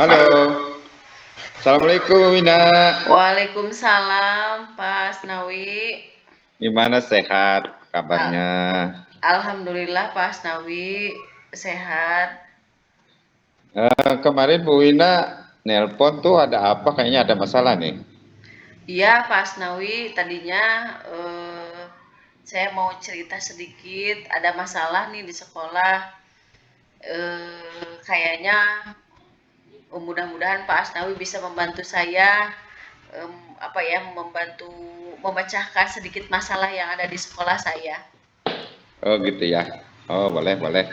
Halo, Assalamualaikum Wina. Waalaikumsalam, Pak Asnawi. Gimana sehat Al- kabarnya? Alhamdulillah, Pak Asnawi sehat. Kemarin Bu Wina nelpon tuh ada apa? Kayaknya ada masalah nih. Iya, Pak Asnawi, tadinya eh, saya mau cerita sedikit. Ada masalah nih di sekolah. Kayaknya mudah-mudahan Pak Asnawi bisa membantu saya, apa ya, membantu memecahkan sedikit masalah yang ada di sekolah saya. Oh gitu ya. Oh boleh boleh.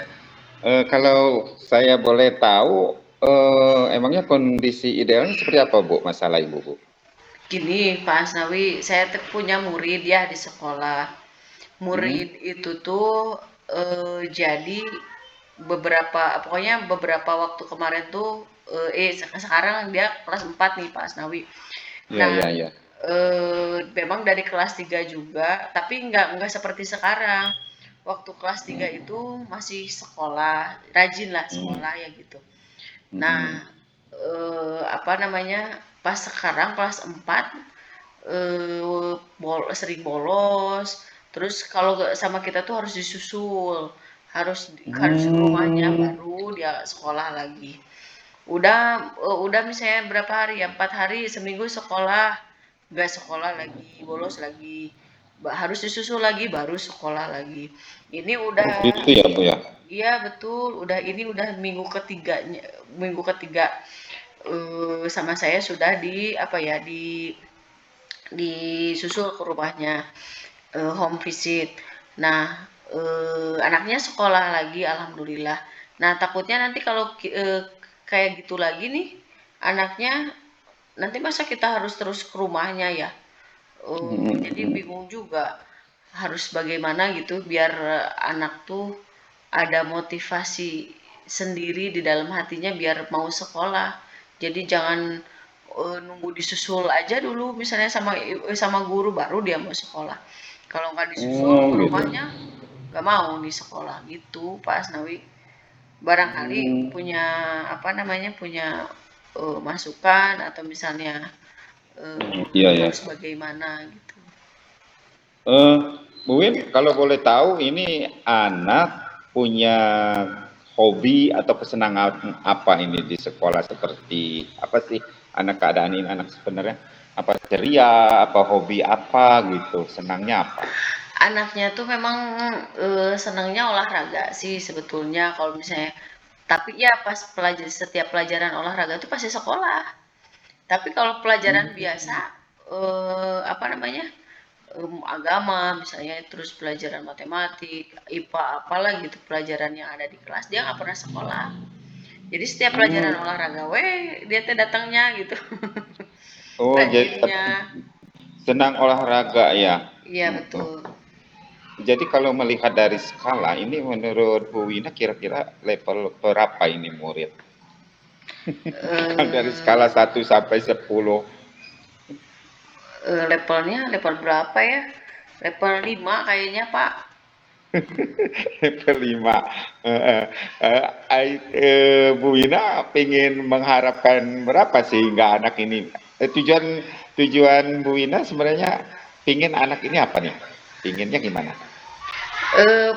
Kalau saya boleh tahu, emangnya kondisi idealnya seperti apa Bu? Masalah Ibu Bu? Gini, Pak Asnawi, saya punya murid ya di sekolah. Hmm? Murid itu tuh jadi pokoknya beberapa waktu kemarin tuh sekarang dia kelas 4 nih Pak Asnawi. Ya Nah, ya ya. memang dari kelas 3 juga, tapi nggak seperti sekarang. Waktu kelas 3 itu masih sekolah, rajin lah Hmm. sekolah ya gitu. Nah, Hmm. apa namanya? Pas sekarang kelas 4 sering bolos, terus kalau sama kita tuh harus disusul, harus ke rumahnya Hmm. baru dia sekolah lagi. Udah misalnya berapa hari ya, 4 hari seminggu sekolah, nggak sekolah lagi, bolos lagi, harus disusul lagi baru sekolah lagi. Ini Oh udah, gitu ya Bu ya. iya betul, ini udah minggu ketiga sama saya sudah apa ya, disusul ke rumahnya, home visit. Nah, anaknya sekolah lagi, alhamdulillah. Nah, takutnya nanti kalau kayak gitu lagi nih, anaknya nanti masa kita harus terus ke rumahnya ya. Jadi Hmm. bingung juga harus bagaimana gitu biar anak tuh ada motivasi sendiri di dalam hatinya biar mau sekolah. Jadi jangan nunggu disusul aja dulu misalnya sama guru baru dia mau sekolah. Kalau nggak disusul Oh ke gitu. rumahnya nggak mau di sekolah gitu Pak Asnawi. Barangkali Hmm. punya apa namanya punya masukan atau misalnya Iya ya. harus bagaimana gitu. Eh, Bu Win, kalau boleh tahu, ini anak punya hobi atau kesenangan apa ini di sekolah, seperti apa sih anak, keadaan ini anak sebenarnya? Apa ceria, apa hobi apa gitu, senangnya apa? Anaknya tuh memang senangnya olahraga sih sebetulnya kalau misalnya, tapi ya pas setiap pelajaran olahraga tuh pasti sekolah. Tapi kalau pelajaran biasa apa namanya? Agama misalnya, terus pelajaran matematik, IPA apalah gitu pelajaran yang ada di kelas dia nggak pernah sekolah. Jadi setiap pelajaran Hmm. olahraga, dia teh datangnya gitu. Oh, jadi Rajinnya. senang olahraga ya. Iya Oh. betul. Jadi kalau melihat dari skala ini, menurut Bu Wina kira-kira level berapa ini murid? Kalau dari eh skala 1 sampai 10. Levelnya level berapa ya? Level 5 kayaknya, Pak. Kelima, Bu Wina pengen mengharapkan berapa sehingga anak ini, tujuan tujuan Bu Wina sebenarnya pingin anak ini apa nih? Pinginnya gimana?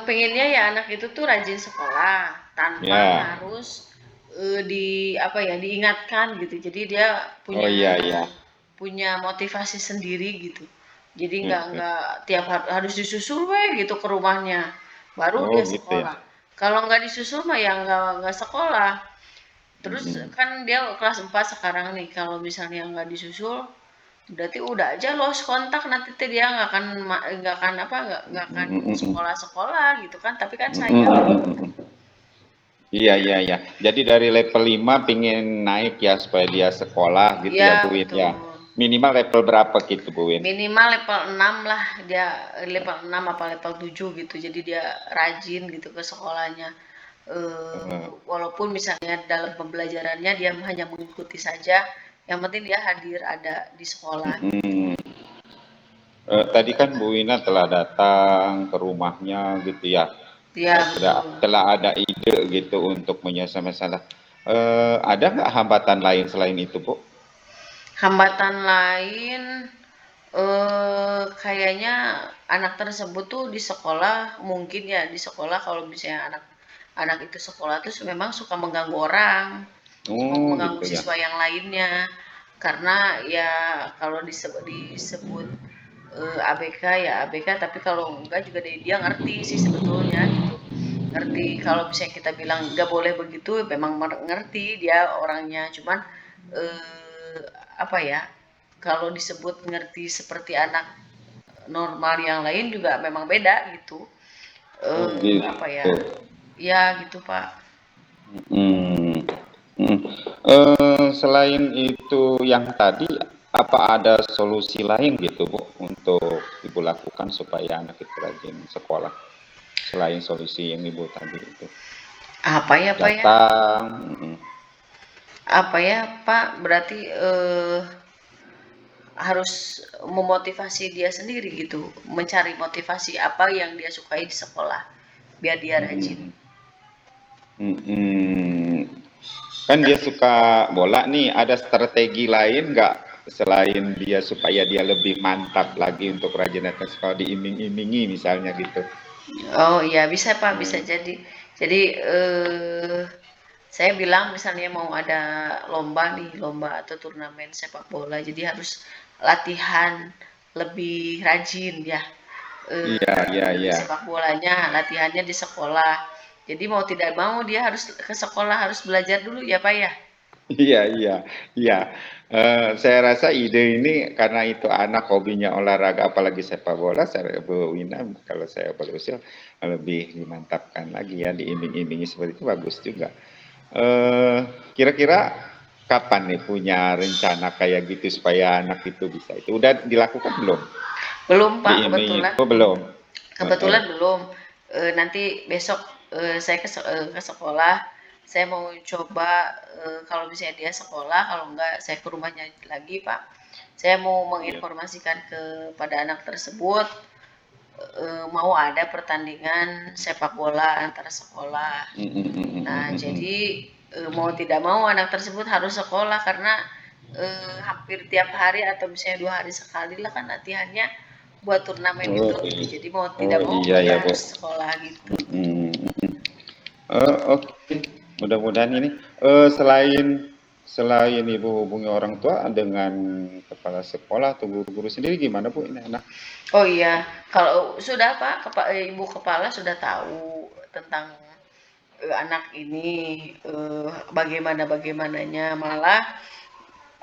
Pengennya ya anak itu tuh rajin sekolah tanpa Ya, harus apa ya, diingatkan gitu. Jadi dia oh punya iya iya. punya motivasi sendiri gitu. Jadi Eh, nggak tiap harus disusul gitu ke rumahnya. Baru Oh dia gitu ya. sekolah. Kalau nggak disusul mah ya nggak sekolah. Terus Mm-mm. kan dia kelas 4 sekarang nih, kalau misalnya nggak disusul, berarti udah aja lost kontak, nanti tuh dia nggak akan apa nggak akan Mm-mm. sekolah-sekolah gitu kan, tapi kan sayang. Mm-mm. Iya iya iya. Jadi dari level 5 pingin naik ya supaya dia sekolah gitu Iya ya Bu Win betul, ya. Minimal level berapa gitu Bu Win? minimal level 6 lah dia, level 6 apa level 7 gitu, jadi dia rajin gitu ke sekolahnya. Walaupun misalnya dalam pembelajarannya dia hanya mengikuti saja, yang penting dia hadir ada di sekolah gitu. Mm-mm. Tadi kan Bu Wina telah datang ke rumahnya gitu ya. Iya betul. Telah ada ide gitu untuk menyelesaikan masalah. Ada nggak hambatan lain selain itu, Bu? Hambatan lain, kayaknya anak tersebut tuh di sekolah mungkin ya, di sekolah kalau misalnya anak itu sekolah tuh memang suka mengganggu orang, suka Oh, mengganggu gitu ya. siswa yang lainnya. Karena ya kalau disebut, ABK ya ABK, tapi kalau enggak juga dia ngerti sih sebetulnya gitu. Ngerti kalau misalnya kita bilang nggak boleh begitu, memang ngerti dia orangnya, cuman, eee, apa ya, kalau disebut ngerti seperti anak normal yang lain juga memang beda gitu. Oh, Apa ya, gitu. ya gitu Pak. Hmm. Hmm. Selain itu yang tadi, apa ada solusi lain gitu, Bu, untuk Ibu lakukan supaya anak itu rajin sekolah? Selain solusi yang Ibu tadi itu. Apa ya Pak ya? Datang, Apa ya Pak, berarti harus memotivasi dia sendiri gitu, mencari motivasi apa yang dia sukai di sekolah biar dia rajin. mm, kan dia suka bola nih, ada strategi lain nggak selain dia supaya dia lebih mantap lagi untuk rajin datang sekolah, diiming-imingi misalnya gitu. Oh iya bisa Pak, bisa Hmm. jadi. Jadi saya bilang misalnya mau ada lomba nih, lomba atau turnamen sepak bola, jadi harus latihan lebih rajin ya. Iya, iya, iya. Sepak bolanya, latihannya di sekolah. Jadi mau tidak mau dia harus ke sekolah, harus belajar dulu ya Pak ya. Iya, iya, iya. Saya rasa ide ini karena itu anak hobinya olahraga, apalagi sepak bola, saya Bu Wina, kalau saya boleh usul lebih dimantapkan lagi ya, diiming-imingi seperti itu bagus juga. Eh, Kira-kira kapan nih punya rencana kayak gitu supaya anak itu bisa itu? Udah dilakukan belum? Belum Pak, Diiming, kebetulan. oh belum. Kebetulan belum. Nanti besok saya ke sekolah. Saya mau coba kalau misalnya dia sekolah, kalau enggak saya ke rumahnya lagi, Pak. Saya mau Iya. menginformasikan kepada anak tersebut mau ada pertandingan sepak bola antar sekolah. Mm, mm, mm, mm, Nah, mm, mm. jadi mau tidak mau anak tersebut harus sekolah karena hampir tiap hari atau misalnya 2 hari sekali lah kan latihannya buat turnamen Oh, itu gitu. Jadi mau oh tidak mau iya dia ya Bu. harus sekolah gitu. Mm, mm, mm. Oke, mudah-mudahan ini selain selain Ibu hubungi orang tua dengan kepala sekolah atau guru-guru sendiri gimana Bu ini anak? Oh iya, kalau sudah Pak, Ibu Kepala sudah tahu tentang anak ini bagaimana bagaimananya, malah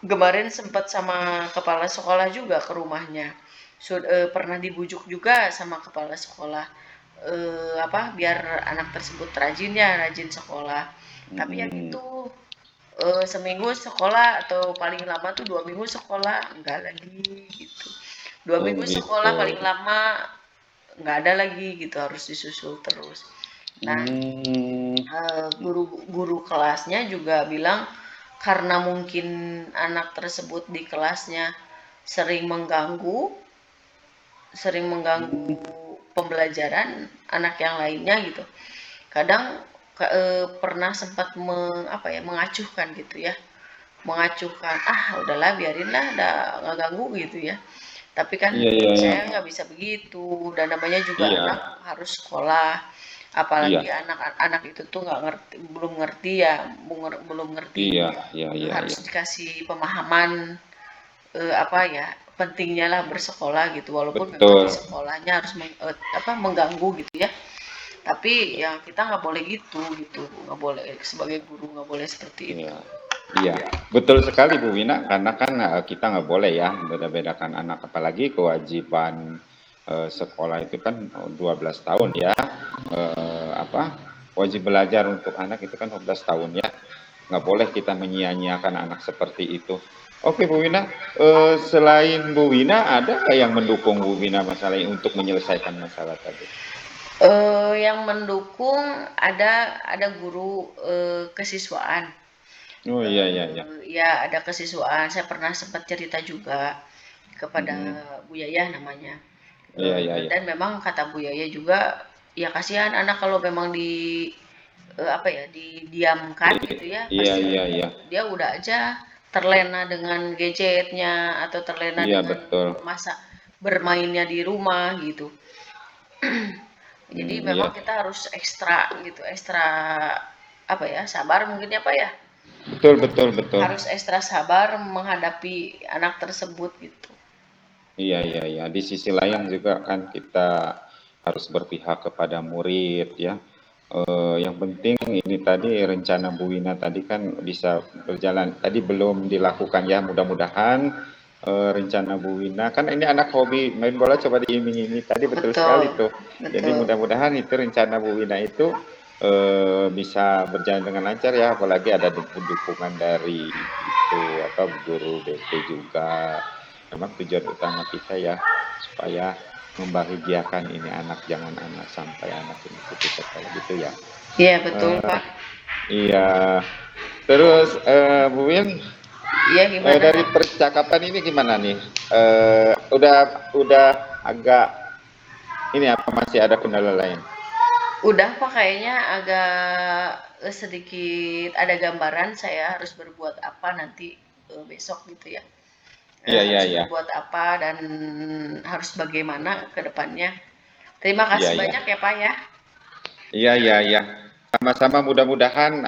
kemarin sempat sama kepala sekolah juga ke rumahnya. Pernah dibujuk juga sama kepala sekolah apa biar anak tersebut rajin ya, rajin sekolah. Tapi ya Mm, gitu, seminggu sekolah atau paling lama tuh 2 minggu sekolah, enggak lagi gitu. dua oh minggu gitu. sekolah paling lama, nggak ada lagi gitu, harus disusul terus. Nah, Hmm, guru kelasnya juga bilang karena mungkin anak tersebut di kelasnya sering mengganggu sering mengganggu pembelajaran anak yang lainnya gitu. Kadang pernah sempat mengacuhkan gitu ya, mengacuhkan ah udahlah biarinlah nggak ganggu gitu ya. Tapi kan iya iya iya. saya nggak bisa begitu, dan namanya juga anak Iya, harus sekolah, apalagi iya, anak-anak itu tuh nggak ngerti, belum ngerti ya, belum ngerti, iya, iya, iya, harus iya. dikasih pemahaman apa ya pentingnya lah bersekolah gitu, walaupun memang di Betul. sekolahnya harus mengganggu gitu ya, tapi ya kita nggak boleh gitu, nggak boleh sebagai guru nggak boleh seperti itu. Iya, iya, betul sekali Bu Wina, karena kan kita nggak boleh ya beda-bedakan anak, apalagi kewajiban sekolah itu kan 12 tahun ya, apa wajib belajar untuk anak itu kan 12 tahun ya, nggak boleh kita menyia-nyiakan anak seperti itu. Oke Bu Wina, selain Bu Wina ada nggak yang mendukung Bu Wina masalah ini untuk menyelesaikan masalah tadi? Yang mendukung ada guru kesiswaan. Oh iya iya iya. Ya ada kesiswaan, saya pernah sempat cerita juga kepada Mm-mm. Bu Yaya namanya. Iya iya iya. Dan memang kata Bu Yaya juga, ya kasihan anak kalau memang apa ya, didiamkan gitu ya, Iya, pasti iya, iya. dia udah aja terlena dengan gadgetnya atau terlena Iya, dengan betul. bermainnya di rumah gitu. Jadi memang Iya, kita harus ekstra gitu, ekstra apa ya, sabar mungkin ya Pak ya. betul, betul, betul. Harus ekstra sabar menghadapi anak tersebut gitu. Iya, iya, iya. Di sisi lain juga kan kita harus berpihak kepada murid ya. Yang penting ini tadi rencana Bu Wina tadi kan bisa berjalan. Tadi belum dilakukan ya. Mudah-mudahan rencana Bu Wina kan ini anak hobi main bola coba diiming-iming tadi betul sekali Betul, tuh. Jadi betul, mudah-mudahan itu rencana Bu Wina itu bisa berjalan dengan lancar ya. Apalagi ada dukungan dari itu apa guru BP juga. Memang tujuan utama kita ya supaya membahagiakan ini anak, jangan anak sampai anak ini putus sekolah gitu ya. iya betul Eh, Pak. iya. Terus Bu Win, Iya gimana dari Pak? percakapan ini gimana nih? Udah agak ini apa masih ada kendala lain? Udah Pak, kayaknya agak sedikit ada gambaran saya harus berbuat apa nanti besok gitu ya. Iya, iya, Harus iya. berbuat apa dan harus bagaimana ke depannya. Terima Iya, kasih iya. banyak ya Pak ya. Iya, iya, iya. Sama-sama mudah-mudahan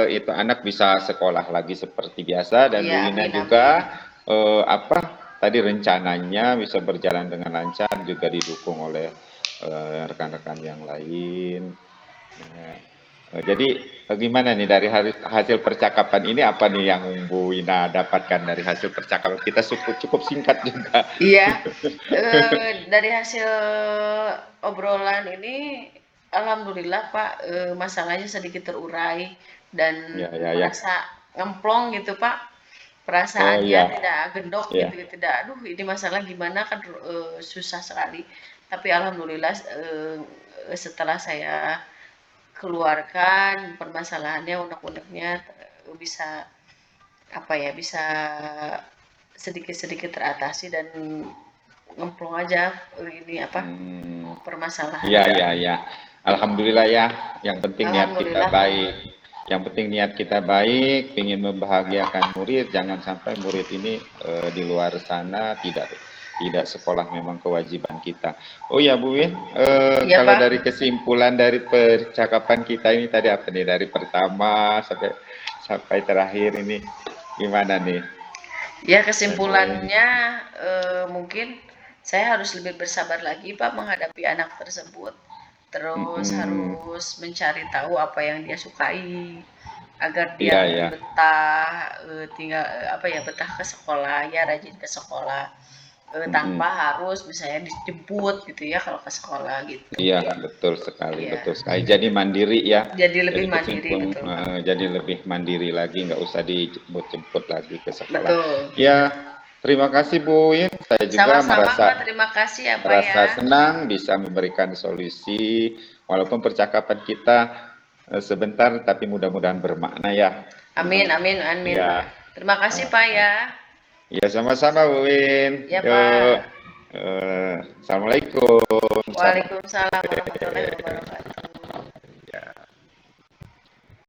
itu anak bisa sekolah lagi seperti biasa dan Iya, Bu Wina amin juga amin. apa tadi rencananya bisa berjalan dengan lancar juga didukung oleh rekan-rekan yang lain. Nah, jadi gimana nih dari hasil percakapan ini apa nih yang Bu Wina dapatkan dari hasil percakapan kita cukup cukup singkat juga. Iya, dari hasil obrolan ini, alhamdulillah Pak, masalahnya sedikit terurai dan Ya, ya, ya. merasa ngemplong gitu Pak, Oh perasaannya iya, tidak gendok ya. gitu, tidak, aduh ini masalah gimana kan susah sekali. Tapi alhamdulillah setelah saya keluarkan permasalahannya, unek-uneknya bisa apa ya, bisa sedikit-sedikit teratasi dan ngemplung aja ini apa Hmm, iya, permasalahannya. iya, iya. Alhamdulillah ya, yang penting niat kita Alhamdulillah Pak. baik. Yang penting niat kita baik, ingin membahagiakan murid, jangan sampai murid ini di luar sana tidak sekolah memang kewajiban kita. Oh ya Bu Win, Iya kalau Pak. dari kesimpulan dari percakapan kita ini tadi apa nih dari pertama sampai sampai terakhir ini gimana nih? Ya kesimpulannya mungkin saya harus lebih bersabar lagi Pak menghadapi anak tersebut. Terus Mm-mm. harus mencari tahu apa yang dia sukai agar dia Iya lebih ya. betah tinggal apa ya betah ke sekolah ya rajin ke sekolah tanpa Mm-mm. harus misalnya dijemput gitu ya kalau ke sekolah gitu. Iya, betul sekali, Iya. betul sekali. Jadi mandiri ya. Jadi lebih Jadi mandiri kesimpulan, betul Pak. jadi lebih mandiri lagi, nggak usah dijemput-jemput lagi ke sekolah. Betul. Ya, terima kasih Bu Win. Saya juga Sama-sama Pak, terima kasih ya Pak ya. merasa senang bisa memberikan solusi, walaupun percakapan kita sebentar, tapi mudah-mudahan bermakna ya. Amin, amin, amin Pak. Ya, Terima kasih Pak sama-sama. ya. Ya, sama-sama Bu Win. Ya Yuk, Pak. Assalamualaikum. Salam. Waalaikumsalam warahmatullahi wabarakatuh.